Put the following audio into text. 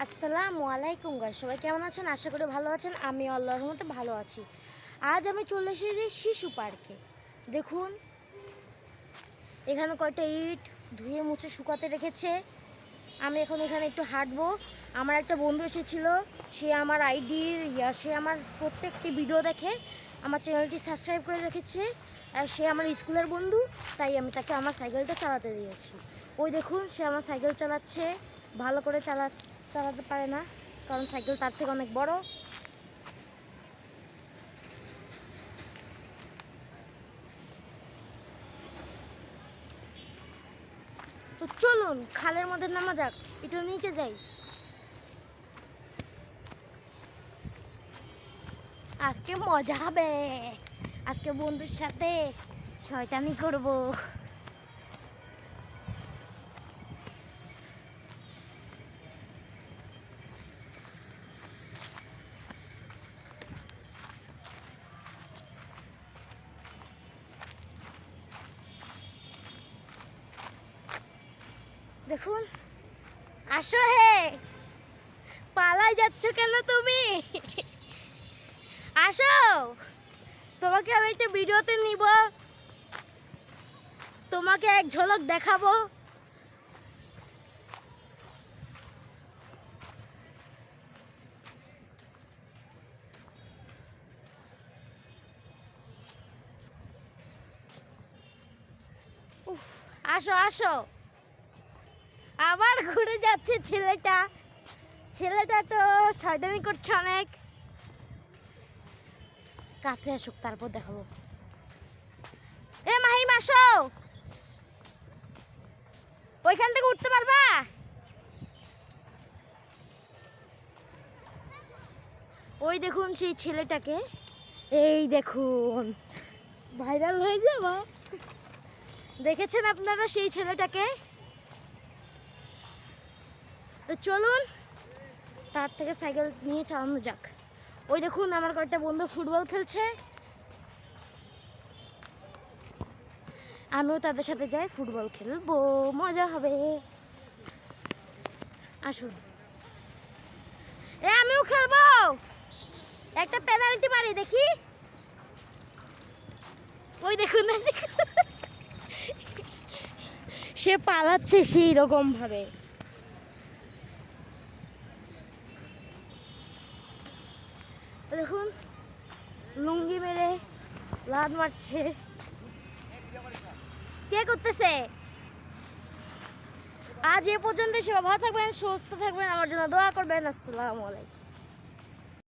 আসসালামু আলাইকুম গাইস, সবাই কেমন আছেন? আশা করি ভালো আছেন। আমি আল্লাহর রহমতে ভালো আছি। আজ আমি চলে এসেছি শিশু পার্কে। দেখুন এখানে কয়টা ইট ধুয়ে মুছে শুকাতে রেখেছে। আমি এখন এখানে একটু হাঁটবো। আমার একটা বন্ধু এসেছিল, সে আমার সে আমার প্রত্যেকটি ভিডিও দেখে, আমার চ্যানেলটি সাবস্ক্রাইব করে রেখেছে। আর সে আমার স্কুলের বন্ধু, তাই আমি তাকে আমার সাইকেলটা চালাতে দিয়েছি। ওই দেখুন সে আমার সাইকেল চালাচ্ছে, ভালো করে চালাতে পারে না, কারণ সাইকেল তার থেকে অনেক বড়। তো চলুন খালের মধ্যে নামা যাক, একটু নিচে যাই। আজকে মজা হবে, আজকে বন্ধুর সাথে শয়তানি করব। দেখুন, আসো হে, পালাই যাচ্ছ কেন তুমি? আসো, তোমাকে আমি একটা ভিডিওতে নিব, তোমাকে এক ঝলক দেখাবো। উফ, আসো আসো। আবার ঘুরে যাচ্ছে ছেলেটা, ছেলেটা তো শয়তানি করছে অনেক। কাছে আসুক তারপর দেখাবো। এ মাহিম আসো, ওইখান থেকে উঠতে পারবা? ওই দেখুন সেই ছেলেটাকে, এই দেখুন ভাইরাল হয়ে যাবো। দেখেছেন আপনারা সেই ছেলেটাকে? তো চলুন তার থেকে সাইকেল নিয়ে চালানো যাক। ওই দেখুন আমার কয়েকটা বন্ধু ফুটবল খেলছে, আমিও তাদের সাথে যাই, ফুটবল খেলবো, মজা হবে। আসুন, আমিও খেলবো, একটা পেনাল্টি মারি দেখি। ওই দেখুন সে পালাচ্ছে সেই রকম ভাবে। দেখুন লুঙ্গি মেরে লাদ মারছে, কে করতেছে? আজ এ পর্যন্ত, সবাই ভালো থাকবেন, সুস্থ থাকবেন, আমার জন্য দোয়া করবেন। আসসালামু আলাইকুম।